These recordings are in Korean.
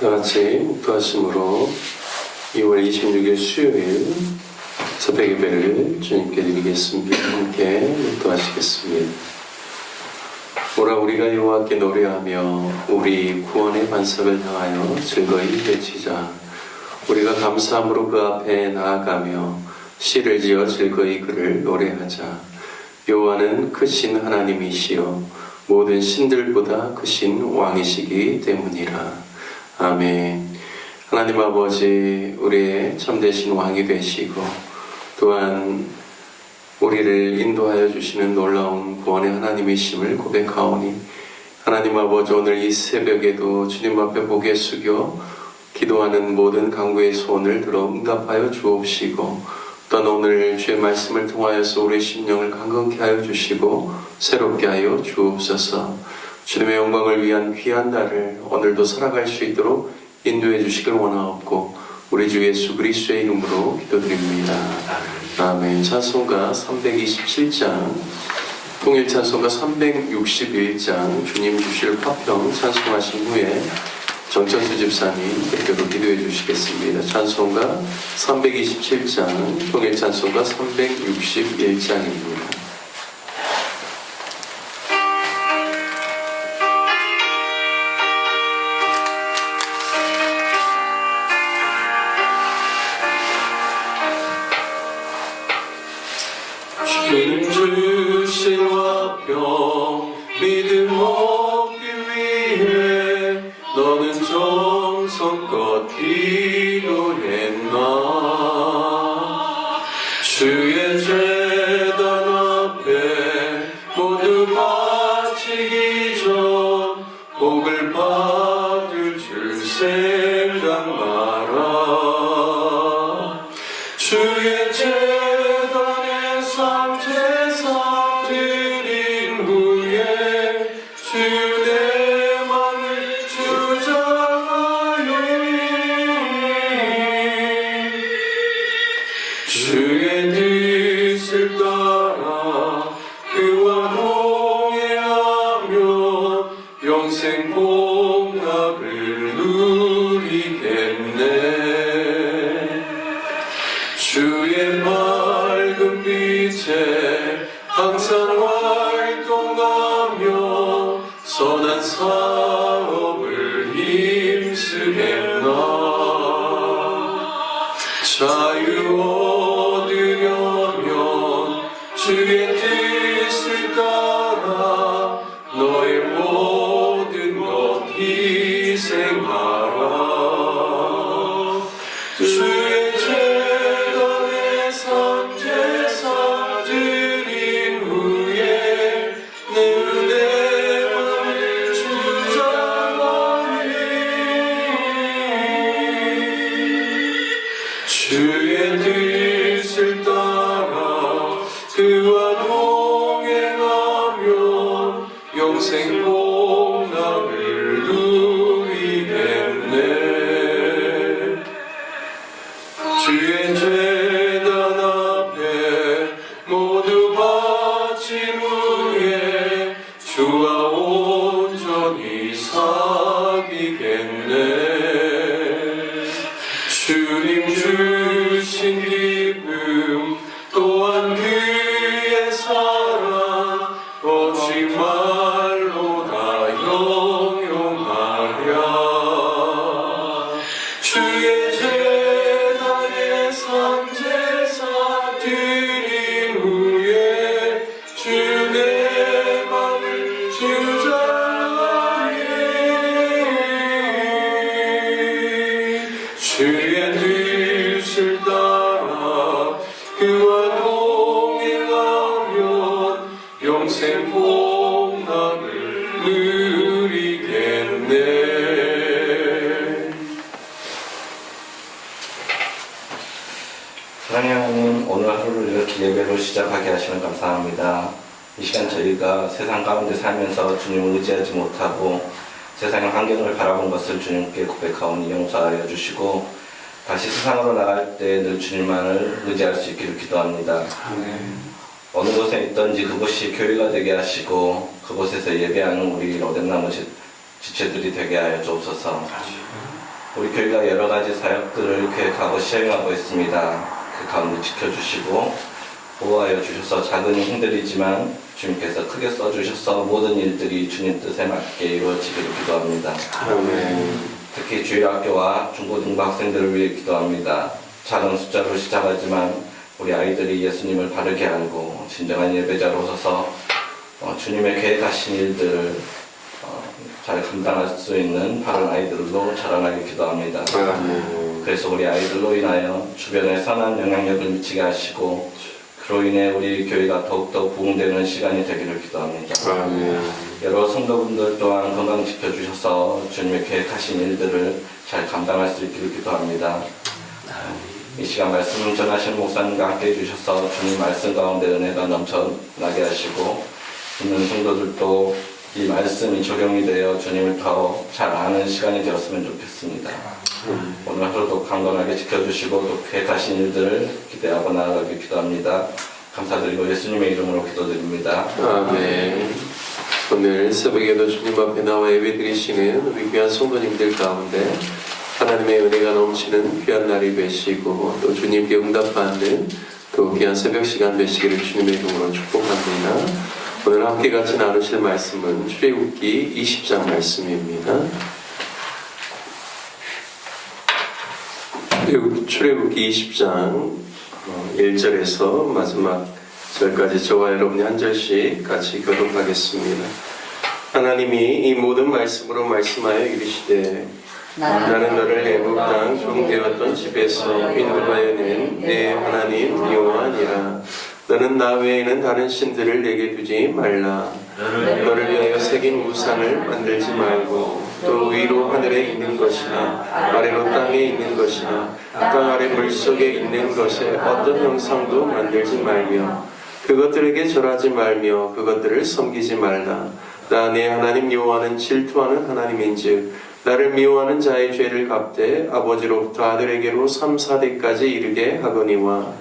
다같이 묵도하심으로 2월 26일 수요일 새벽 예배를 주님께 드리겠습니다. 함께 묵도하시겠습니다. 오라 우리가 여호와께 노래하며 우리 구원의 반석을 향하여 즐거이 외치자. 우리가 감사함으로 그 앞에 나아가며 시를 지어 즐거이 그를 노래하자. 여호와는 크신 하나님이시여 모든 신들보다 크신 왕이시기 때문이라. 아멘. 하나님 아버지, 우리의 참되신 왕이 되시고 또한 우리를 인도하여 주시는 놀라운 구원의 하나님이심을 고백하오니, 하나님 아버지, 오늘 이 새벽에도 주님 앞에 고개 숙여 기도하는 모든 간구의 소원을 들어 응답하여 주옵시고, 또한 오늘 주의 말씀을 통하여서 우리의 심령을 강건케 하여 주시고 새롭게 하여 주옵소서. 주님의 영광을 위한 귀한 날을 오늘도 살아갈 수 있도록 인도해 주시길 원하옵고 우리 주 예수 그리스도의 이름으로 기도드립니다. 아멘. 찬송가 327장, 통일 찬송가 361장 주님 주실 화평 찬송하신 후에 정천수 집사님 대표로 기도해 주시겠습니다. 찬송가 327장, 통일 찬송가 361장입니다. 주님 주신 화평 믿음 얻기 위해 너는 정성껏 기도했나. 주의 제단 앞에 모두 바치기 전 복을 받을 줄 생각 마라. 주의 제단에 제사 드린 후에 주의 맘을 주장하여 주의 뜻을 따라 그와 동행하며 영생 복락을 누리겠네. 주의 맑은 빛에 항상 활동하며 선한 사업을 힘쓰겠나. 자유 얻으려면 주의 뜻을 따라 너의 모든 것 희생하라. 주의 제단에 제사 드린 후에 내 맘을 주장하니 주의 뜻을 따라 그와 동행하며 영생 복락을 누리겠네. 주의 제단 앞에 모두 바친 후에 주와 온전히 사귀겠네. 주님 주신 기쁨 또한 그의 사랑 오직 말로 다 영영하랴. 주의 제단에 제사 드린 후에 주의 맘을 주장하니 주의 뜻을 따라 그와 동행하면 영생 복락을 누리겠네. 사랑하는 하나님, 오늘 하루를 이렇게 예배로 시작하게 하시면 감사합니다. 이 시간 저희가 세상 가운데 살면서 주님을 의지하지 못하고 세상의 환경을 바라본 것을 주님께 고백하오니 용서하여 주시고 다시 세상으로 나갈 때 늘 주님만을 의지할 수 있기를 기도합니다. 어느 곳에 있든지 그곳이 교회가 되게 하시고 그곳에서 예배하는 우리 로덴나무 지체들이 되게 하여 주옵소서. 우리 교회가 여러 가지 사역들을 계획하고 시행하고 있습니다. 그 가운데 지켜주시고 보호하여 주셔서 작은 힘들이지만 주님께서 크게 써주셔서 모든 일들이 주님 뜻에 맞게 이루어지기를 기도합니다. 특히 주일학교와 중고등부 학생들을 위해 기도합니다. 작은 숫자로 시작하지만 우리 아이들이 예수님을 바르게 알고 진정한 예배자로 서서 주님의 계획하신 일들을 잘 감당할 수 있는 바른 아이들로 자라나게 기도합니다. 그래서 우리 아이들로 인하여 주변에 선한 영향력을 미치게 하시고 그로 인해 우리 교회가 더욱더 부흥되는 시간이 되기를 기도합니다. 여러 성도분들 또한 건강 지켜주셔서 주님의 계획하신 일들을 잘 감당할 수 있기를 기도합니다. 이 시간 말씀 전하신 목사님과 함께 해주셔서 주님 말씀 가운데 은혜가 넘쳐나게 하시고 있는 성도들도 이 말씀이 적용이 되어 주님을 더 잘 아는 시간이 되었으면 좋겠습니다. 오늘 하루도 강건하게 지켜주시고 또 계획하신 일들을 기대하고 나아가길 기도합니다. 감사드리고 예수님의 이름으로 기도드립니다. 아멘. 오늘 새벽에도 주님 앞에 나와 예배드리시는 우리 귀한 성도님들 가운데 하나님의 은혜가 넘치는 귀한 날이 되시고 또 주님께 응답받는 또 귀한 새벽 시간 되시기를 주님의 이름으로 축복합니다. 오늘 함께 같이 나누실 말씀은 출애굽기 20장 말씀입니다. 출애굽기 20장 1절에서 마지막 절까지 저와 여러분이 한 절씩 같이 교독하겠습니다. 하나님이 이 모든 말씀으로 말씀하여 이르시되 나는 너를 애굽 땅 종되었던 집에서 인도하여 낸 내 하나님 여호와니라. 너는 나 외에는 다른 신들을 내게 두지 말라. 너를 위하여 새긴 우상을 만들지 말고 또 위로 하늘에 있는 것이나 아래로 땅에 있는 것이나 땅 아래 물속에 있는 것에 어떤 형상도 만들지 말며 그것들에게 절하지 말며 그것들을 섬기지 말라. 나 내 하나님 여호와는 질투하는 하나님인즉 나를 미워하는 자의 죄를 갚되 아버지로부터 아들에게로 3, 4대까지 이르게 하거니와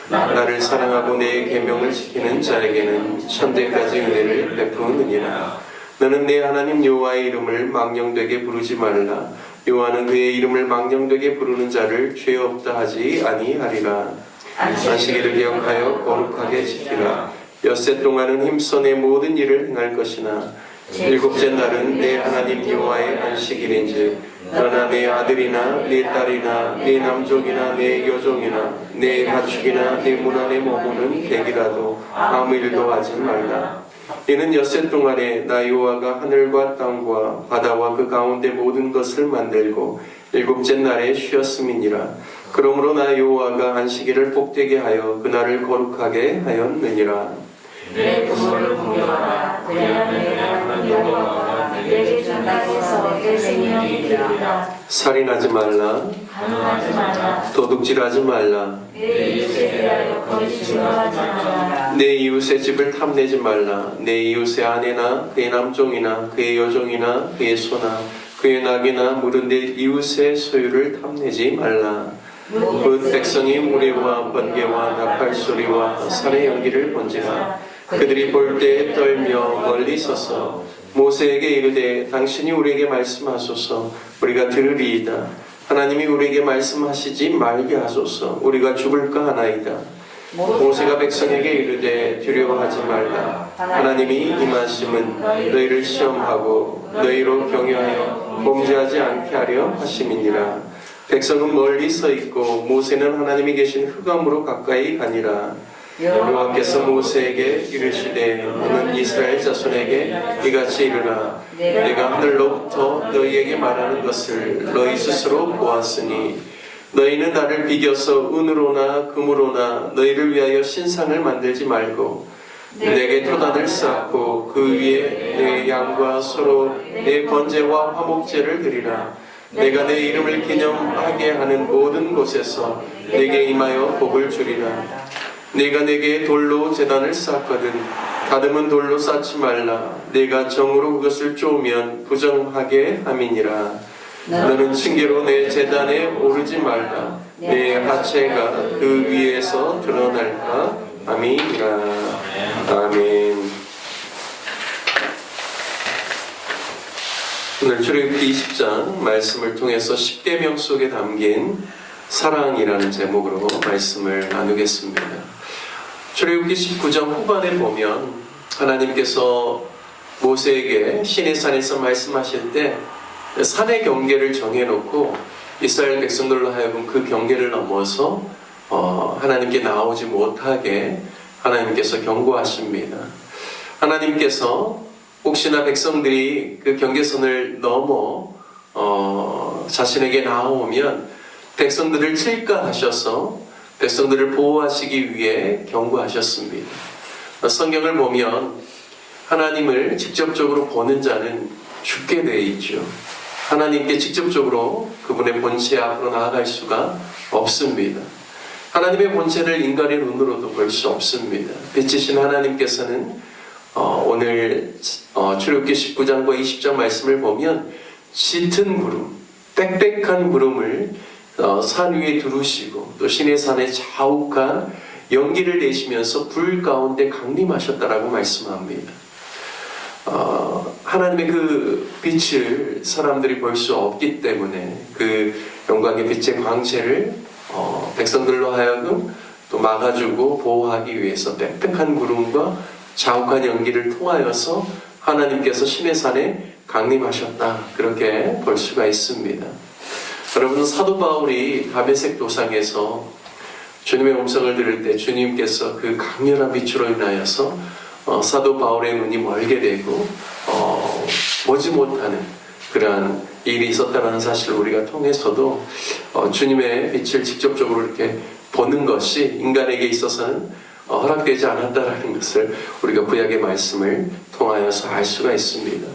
나를 사랑하고 내 계명을 지키는 자에게는 천대까지 은혜를 베푸느니라. 너는 내 하나님 여호와의 이름을 망령되게 부르지 말라. 여호와는 그의 이름을 망령되게 부르는 자를 죄 없다 하지 아니하리라. 안식일을 기억하여 거룩하게 지키라. 엿새 동안은 힘써 내 모든 일을 행할 것이나 일곱째 날은 내 하나님 여호와의 안식일인즉 너나 내 아들이나 내 딸이나 내 남종이나 내 여종이나 내 가축이나 내 문 안에 머무는 객이라도 아무 일도 하지 말라. 이는 엿새 동안에 나 여호와가 하늘과 땅과 바다와 그 가운데 모든 것을 만들고 일곱째 날에 쉬었음이니라. 그러므로 나 여호와가 안식일을 복되게 하여 그날을 거룩하게 하였느니라. 내 부모를 공경하라. 그래야 내가 하나님 여호와가 내게 준 땅에서 내 생명이 되리라. 살인하지 말라. 간음하지 말라. 도둑질하지 말라. 내 이웃에 대하여 거짓 증언하지 말라. 내 이웃의 집을 탐내지 말라. 내 이웃의 아내나 그의 남종이나 그의 여종이나 그의 소나 그의 낙이나 물은 내 이웃의 소유를 탐내지 말라. 그 백성이 무례와 번개와 나팔 소리와 살의 연기를 본지라. 그들이 볼 때 떨며 멀리 서서 모세에게 이르되 당신이 우리에게 말씀하소서 우리가 들으리이다. 하나님이 우리에게 말씀하시지 말게 하소서 우리가 죽을까 하나이다. 모세가 백성에게 이르되 두려워하지 말라. 하나님이 임하심은 너희를 시험하고 너희로 경유하여 범죄하지 않게 하려 하심이니라. 백성은 멀리 서 있고 모세는 하나님이 계신 흑암으로 가까이 가니라. 여호와께서 모세에게 이르시되 너는 이스라엘 자손에게 이같이 이르라. 내가 하늘로부터 너희에게 말하는 것을 너희 스스로 보았으니 너희는 나를 비겨서 은으로나 금으로나 너희를 위하여 신상을 만들지 말고 내게 토단을 쌓고 그 위에 내 양과 소로 내 번제와 화목제를 드리라. 내가 내 이름을 기념하게 하는 모든 곳에서 내게 임하여 복을 주리라. 내가 내게 돌로 제단을 쌓거든 다듬은 돌로 쌓지 말라. 내가 정으로 그것을 쪼으면 부정하게 함이니라. 너는 징계로 내 제단에 오르지 말라. 내 하체가 그 위에서 드러날까 함이니라. 아멘. 오늘 오늘 출애굽기 20장 말씀을 통해서 십계명 속에 담긴 사랑이라는 제목으로 말씀을 나누겠습니다. 출애굽기 19장 후반에 보면 하나님께서 모세에게 시내산에서 말씀하실 때 산의 경계를 정해놓고 이스라엘 백성들로 하여금 그 경계를 넘어서 하나님께 나오지 못하게 하나님께서 경고하십니다. 하나님께서 혹시나 백성들이 그 경계선을 넘어 자신에게 나오면 백성들을 칠까 하셔서 백성들을 보호하시기 위해 경고하셨습니다. 성경을 보면 하나님을 직접적으로 보는 자는 죽게 되어 있죠. 하나님께 직접적으로 그분의 본체 앞으로 나아갈 수가 없습니다. 하나님의 본체를 인간의 눈으로도 볼 수 없습니다. 빛이신 하나님께서는 오늘 출애굽기 19장과 20장 말씀을 보면 짙은 구름, 빽빽한 구름을 산 위에 두르시고 또 시내산에 자욱한 연기를 내시면서 불 가운데 강림하셨다라고 말씀합니다. 하나님의 그 빛을 사람들이 볼 수 없기 때문에 그 영광의 빛의 광채를 백성들로 하여금 또 막아주고 보호하기 위해서 빽빽한 구름과 자욱한 연기를 통하여서 하나님께서 시내산에 강림하셨다, 그렇게 볼 수가 있습니다. 여러분, 사도 바울이 다메섹 도상에서 주님의 음성을 들을 때 주님께서 그 강렬한 빛으로 인하여서 사도 바울의 눈이 멀게 되고 보지 못하는 그러한 일이 있었다는 사실을 우리가 통해서도 주님의 빛을 직접적으로 이렇게 보는 것이 인간에게 있어서는 허락되지 않았다라는 것을 우리가 구약의 말씀을 통하여서 알 수가 있습니다.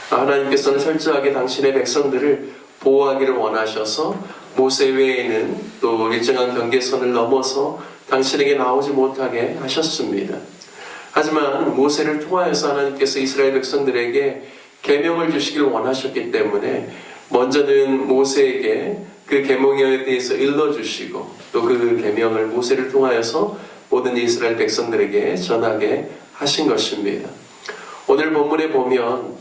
하나님께서는 철저하게 당신의 백성들을 보호하기를 원하셔서 모세 외에는 또 일정한 경계선을 넘어서 당신에게 나오지 못하게 하셨습니다. 하지만 모세를 통하여서 하나님께서 이스라엘 백성들에게 계명을 주시길 원하셨기 때문에 먼저는 모세에게 그 계명에 대해서 일러주시고 또 그 계명을 모세를 통하여서 모든 이스라엘 백성들에게 전하게 하신 것입니다. 오늘 본문에 보면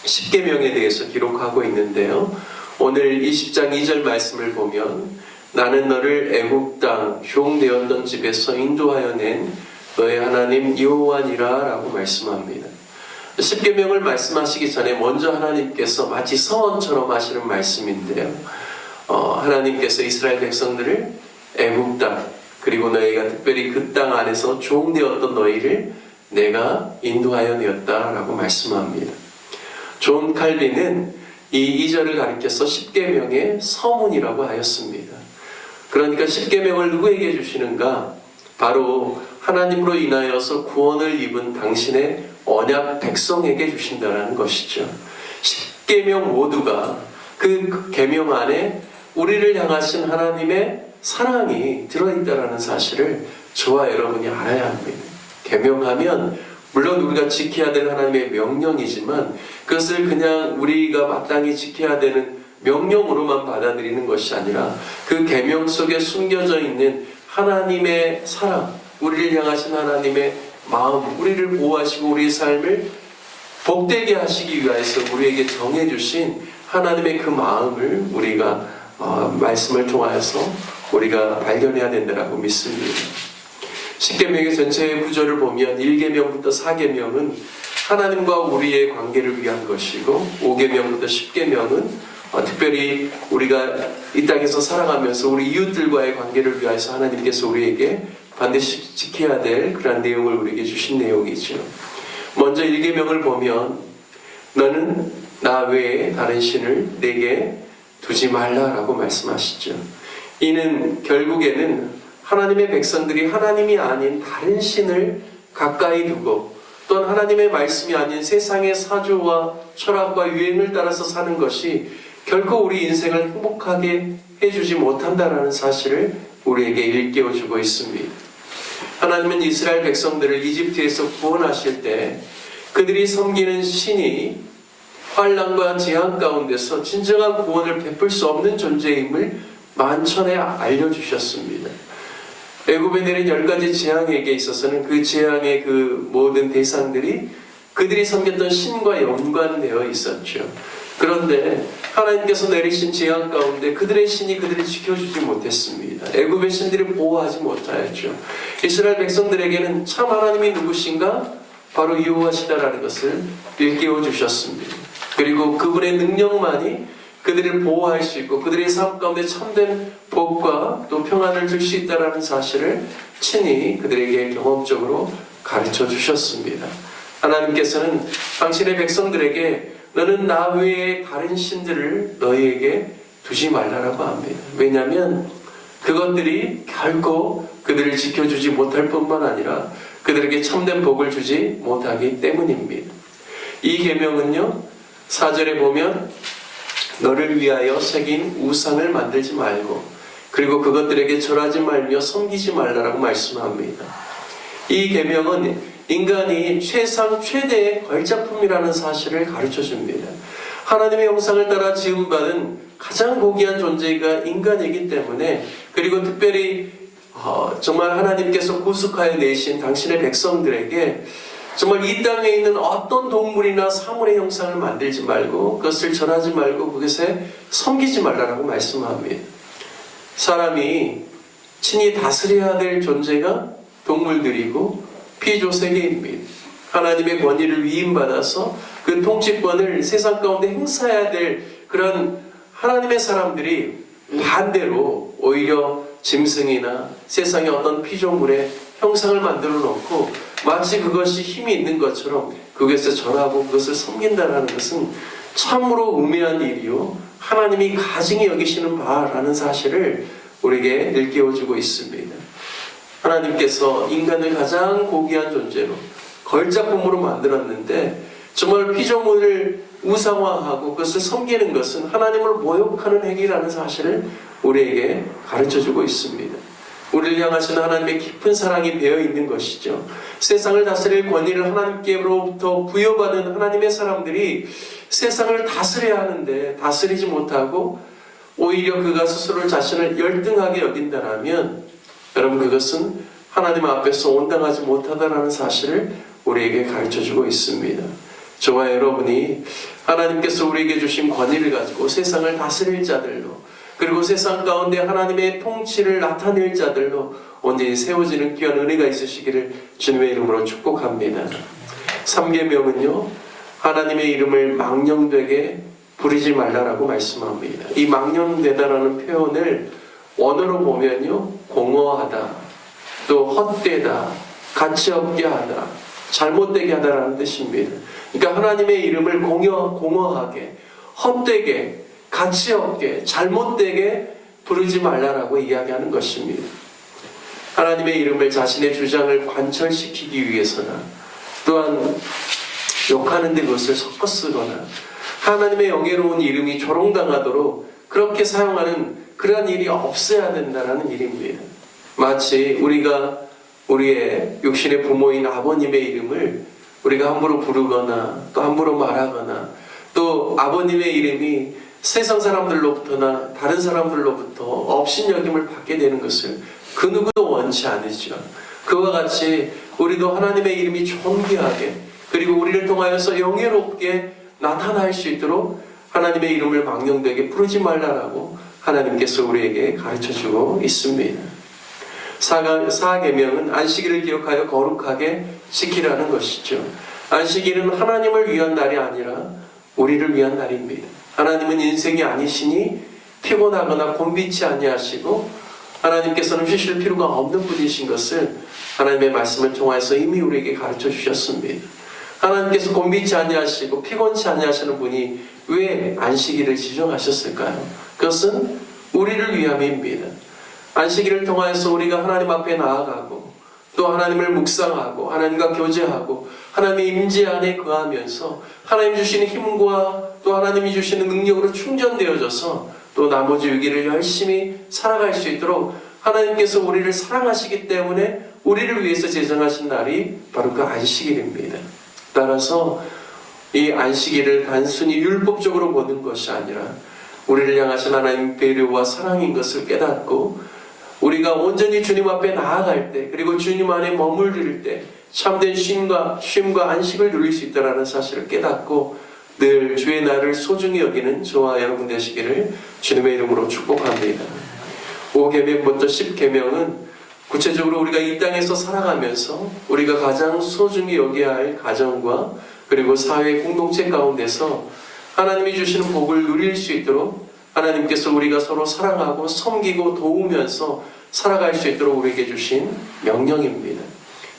십계명에 대해서 기록하고 있는데요. 오늘 20장 2절 말씀을 보면 나는 너를 애굽 땅 종되었던 집에서 인도하여 낸 너의 하나님 여호와니라 라고 말씀합니다. 십계명을 말씀하시기 전에 먼저 하나님께서 마치 서원처럼 하시는 말씀인데요. 하나님께서 이스라엘 백성들을 애굽 땅, 그리고 너희가 특별히 그 땅 안에서 종되었던 너희를 내가 인도하여 내었다라고 말씀합니다. 존 칼빈은 이 2절을 가리켜서 십계명의 서문이라고 하였습니다. 그러니까 십계명을 누구에게 주시는가? 바로 하나님으로 인하여서 구원을 입은 당신의 언약 백성에게 주신다는 것이죠. 십계명 모두가 그 계명 안에 우리를 향하신 하나님의 사랑이 들어있다는 사실을 저와 여러분이 알아야 합니다. 계명하면 물론 우리가 지켜야 될 하나님의 명령이지만 그것을 그냥 우리가 마땅히 지켜야 되는 명령으로만 받아들이는 것이 아니라 그 계명 속에 숨겨져 있는 하나님의 사랑, 우리를 향하신 하나님의 마음, 우리를 보호하시고 우리의 삶을 복되게 하시기 위해서 우리에게 정해주신 하나님의 그 마음을 우리가 말씀을 통하여서 우리가 발견해야 된다고 믿습니다. 십계명의 전체의 구조를 보면 1계명부터 4계명은 하나님과 우리의 관계를 위한 것이고 5계명부터 10계명은 특별히 우리가 이 땅에서 살아가면서 우리 이웃들과의 관계를 위해서 하나님께서 우리에게 반드시 지켜야 될 그런 내용을 우리에게 주신 내용이죠. 먼저 1계명을 보면 너는 나 외에 다른 신을 내게 두지 말라라고 말씀하시죠. 이는 결국에는 하나님의 백성들이 하나님이 아닌 다른 신을 가까이 두고 또한 하나님의 말씀이 아닌 세상의 사조와 철학과 유행을 따라서 사는 것이 결코 우리 인생을 행복하게 해주지 못한다라는 사실을 우리에게 일깨워주고 있습니다. 하나님은 이스라엘 백성들을 이집트에서 구원하실 때 그들이 섬기는 신이 환난과 재앙 가운데서 진정한 구원을 베풀 수 없는 존재임을 만천에 알려주셨습니다. 애굽에 내린 10가지 재앙에게 있어서는 그 재앙의 그 모든 대상들이 그들이 섬겼던 신과 연관되어 있었죠. 그런데 하나님께서 내리신 재앙 가운데 그들의 신이 그들을 지켜주지 못했습니다. 애굽의 신들이 보호하지 못하였죠. 이스라엘 백성들에게는 참 하나님이 누구신가? 바로 여호와시다라는 것을 일깨워 주셨습니다. 그리고 그분의 능력만이 그들을 보호할 수 있고 그들의 삶 가운데 참된 복과 또 평안을 줄 수 있다는 사실을 친히 그들에게 경험적으로 가르쳐 주셨습니다. 하나님께서는 당신의 백성들에게 너는 나 외에 다른 신들을 너희에게 두지 말라라고 합니다. 왜냐하면 그것들이 결코 그들을 지켜주지 못할 뿐만 아니라 그들에게 참된 복을 주지 못하기 때문입니다. 이 계명은요 4절에 보면 너를 위하여 새긴 우상을 만들지 말고 그리고 그것들에게 절하지 말며 섬기지 말라라고 말씀합니다. 이 계명은 인간이 최상 최대의 걸작품이라는 사실을 가르쳐줍니다. 하나님의 형상을 따라 지음받은 가장 고귀한 존재가 인간이기 때문에 그리고 특별히 정말 하나님께서 구속하여 내신 당신의 백성들에게 정말 이 땅에 있는 어떤 동물이나 사물의 형상을 만들지 말고 그것을 절하지 말고 그것에 섬기지 말라라고 말씀합니다. 사람이 친히 다스려야 될 존재가 동물들이고 피조세계입니다. 하나님의 권위를 위임받아서 그 통치권을 세상 가운데 행사해야 될 그런 하나님의 사람들이 반대로 오히려 짐승이나 세상의 어떤 피조물의 형상을 만들어 놓고 마치 그것이 힘이 있는 것처럼 그것에 절하고 그것을 섬긴다는 것은 참으로 우매한 일이요 하나님이 가증히 여기시는 바라는 사실을 우리에게 일깨워주고 있습니다. 하나님께서 인간을 가장 고귀한 존재로 걸작품으로 만들었는데 정말 피조물을 우상화하고 그것을 섬기는 것은 하나님을 모욕하는 행위라는 사실을 우리에게 가르쳐주고 있습니다. 우리를 향하시는 하나님의 깊은 사랑이 배어 있는 것이죠. 세상을 다스릴 권위를 하나님께로부터 부여받은 하나님의 사람들이 세상을 다스려야 하는데 다스리지 못하고 오히려 그가 스스로 자신을 열등하게 여긴다면 여러분 그것은 하나님 앞에서 온당하지 못하다라는 사실을 우리에게 가르쳐주고 있습니다. 저와 여러분이 하나님께서 우리에게 주신 권위를 가지고 세상을 다스릴 자들로 그리고 세상 가운데 하나님의 통치를 나타낼 자들로 온전히 세워지는 귀한 은혜가 있으시기를 주님의 이름으로 축복합니다. 3계명은요 하나님의 이름을 망령되게 부르지 말라라고 말씀합니다. 이 망령되다라는 표현을 원어로 보면요 공허하다, 또 헛되다, 가치없게 하다, 잘못되게 하다라는 뜻입니다. 그러니까 하나님의 이름을 공허하게, 헛되게, 가치없게, 잘못되게 부르지 말라라고 이야기하는 것입니다. 하나님의 이름을 자신의 주장을 관철시키기 위해서나 또한 욕하는 데 그것을 섞어 쓰거나 하나님의 영예로운 이름이 조롱당하도록 그렇게 사용하는 그러한 일이 없어야 된다는 일입니다. 마치 우리가 우리의 육신의 부모인 아버님의 이름을 우리가 함부로 부르거나 또 함부로 말하거나 또 아버님의 이름이 세상 사람들로부터나 다른 사람들로부터 업신여김을 받게 되는 것을 그 누구도 원치 않으죠. 그와 같이 우리도 하나님의 이름이 존귀하게 그리고 우리를 통하여서 영예롭게 나타날 수 있도록 하나님의 이름을 망령되게 부르지 말라라고 하나님께서 우리에게 가르쳐주고 있습니다. 4계명은 안식일을 기억하여 거룩하게 지키라는 것이죠. 안식일은 하나님을 위한 날이 아니라 우리를 위한 날입니다. 하나님은 인생이 아니시니 피곤하거나 곤비치 아니하시고 하나님께서는 쉬실 필요가 없는 분이신 것을 하나님의 말씀을 통해서 이미 우리에게 가르쳐 주셨습니다. 하나님께서 곤비치 아니하시고 피곤치 아니하시는 분이 왜 안식일을 지정하셨을까요? 그것은 우리를 위함입니다. 안식일을 통하여서 우리가 하나님 앞에 나아가고 또 하나님을 묵상하고 하나님과 교제하고 하나님의 임재 안에 거하면서 하나님 주시는 힘과 또 하나님이 주시는 능력으로 충전되어져서 또 나머지 6일을 열심히 살아갈 수 있도록 하나님께서 우리를 사랑하시기 때문에 우리를 위해서 제정하신 날이 바로 그 안식일입니다. 따라서 이 안식일을 단순히 율법적으로 보는 것이 아니라 우리를 향하신 하나님 배려와 사랑인 것을 깨닫고 우리가 온전히 주님 앞에 나아갈 때 그리고 주님 안에 머무를 때 참된 쉼과 안식을 누릴 수 있다는 사실을 깨닫고 늘 주의 날을 소중히 여기는 저와 여러분 되시기를 주님의 이름으로 축복합니다. 5계명부터 10계명은 구체적으로 우리가 이 땅에서 살아가면서 우리가 가장 소중히 여겨야 할 가정과 그리고 사회 공동체 가운데서 하나님이 주시는 복을 누릴 수 있도록 하나님께서 우리가 서로 사랑하고 섬기고 도우면서 살아갈 수 있도록 우리에게 주신 명령입니다.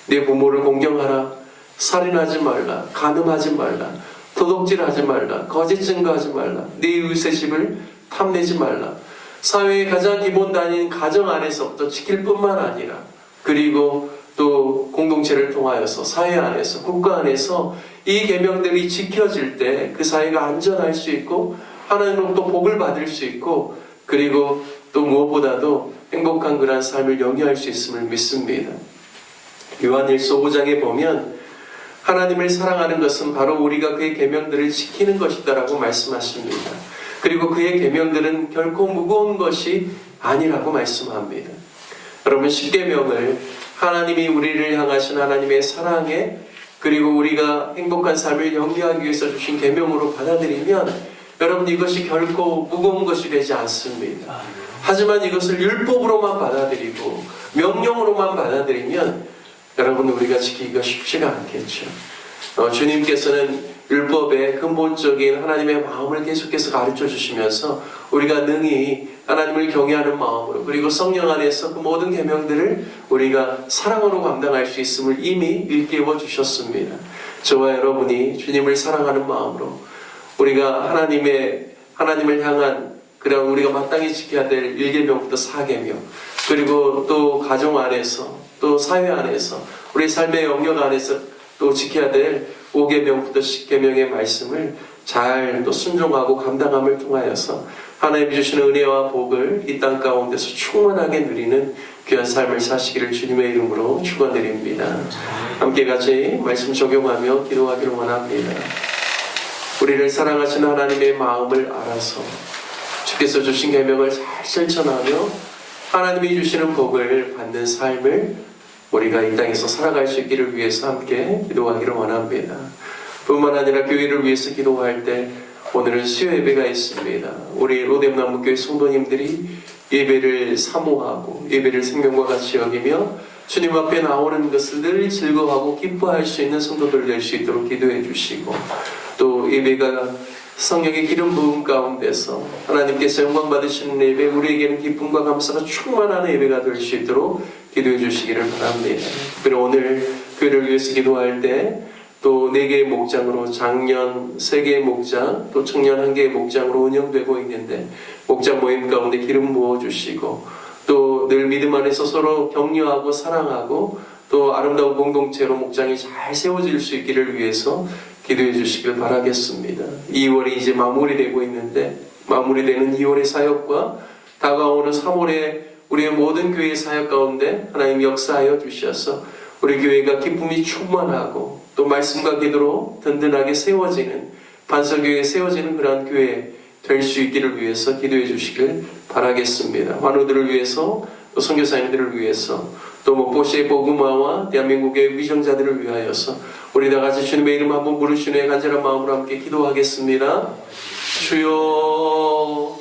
내 부모를 공경하라, 살인하지 말라, 간음하지 말라, 도둑질하지 말라, 거짓 증거하지 말라, 네 이웃의 집을 탐내지 말라. 사회의 가장 기본 단위인 가정 안에서부터 지킬 뿐만 아니라 그리고 또 공동체를 통하여서 사회 안에서 국가 안에서 이 계명들이 지켜질 때 그 사회가 안전할 수 있고 하나님으로부터 복을 받을 수 있고 그리고 또 무엇보다도 행복한 그러한 삶을 영위할 수 있음을 믿습니다. 요한일서 5장에 보면 하나님을 사랑하는 것은 바로 우리가 그의 계명들을 지키는 것이다라고 말씀하십니다. 그리고 그의 계명들은 결코 무거운 것이 아니라고 말씀합니다. 여러분 10계명을 하나님이 우리를 향하신 하나님의 사랑에 그리고 우리가 행복한 삶을 영위하기 위해서 주신 계명으로 받아들이면 여러분 이것이 결코 무거운 것이 되지 않습니다. 하지만 이것을 율법으로만 받아들이고 명령으로만 받아들이면 여러분 우리가 지키기가 쉽지가 않겠죠. 주님께서는 율법의 근본적인 하나님의 마음을 계속해서 가르쳐 주시면서 우리가 능히 하나님을 경외하는 마음으로 그리고 성령 안에서 그 모든 계명들을 우리가 사랑으로 감당할 수 있음을 이미 일깨워 주셨습니다. 저와 여러분이 주님을 사랑하는 마음으로 우리가 하나님을 향한 그런 우리가 마땅히 지켜야 될 1계명부터 4계명 그리고 또 가정 안에서 또 사회 안에서 우리 삶의 영역 안에서 또 지켜야 될 5계명부터 10계명의 말씀을 잘 또 순종하고 감당함을 통하여서 하나님이 주시는 은혜와 복을 이 땅 가운데서 충만하게 누리는 귀한 삶을 사시기를 주님의 이름으로 축원드립니다. 함께 같이 말씀 적용하며 기도하기를 원합니다. 우리를 사랑하시는 하나님의 마음을 알아서 주께서 주신 계명을 잘 실천하며 하나님이 주시는 복을 받는 삶을 우리가 이 땅에서 살아갈 수 있기를 위해서 함께 기도하기를 원합니다. 뿐만 아니라 교회를 위해서 기도할 때 오늘은 수요 예배가 있습니다. 우리 로뎀나무교회 성도님들이 예배를 사모하고 예배를 생명과 같이 여기며 주님 앞에 나오는 것을 늘 즐거워하고 기뻐할 수 있는 성도들 될 수 있도록 기도해 주시고 또 예배가 성령의 기름 부음 가운데서 하나님께서 영광 받으시는 예배 우리에게는 기쁨과 감사가 충만한 예배가 될 수 있도록 기도해 주시기를 바랍니다. 그리고 오늘 교회를 위해서 기도할 때 또 4개의 목장으로 작년 3개의 목장 또 청년 1개의 목장으로 운영되고 있는데 목장 모임 가운데 기름 부어주시고 또 늘 믿음 안에서 서로 격려하고 사랑하고 또 아름다운 공동체로 목장이 잘 세워질 수 있기를 위해서 기도해 주시길 바라겠습니다. 2월이 이제 마무리되고 있는데 마무리되는 2월의 사역과 다가오는 3월에 우리의 모든 교회의 사역 가운데 하나님 역사하여 주셔서 우리 교회가 기쁨이 충만하고 또 말씀과 기도로 든든하게 세워지는 반석교회에 세워지는 그러한 교회 될 수 있기를 위해서 기도해 주시길 바라겠습니다. 환우들을 위해서 또 선교사님들을 위해서 또 목포시의 복음화와 대한민국의 위정자들을 위하여서 우리 다 같이 주님의 이름 한번 부르시는 간절한 마음으로 함께 기도하겠습니다. 주여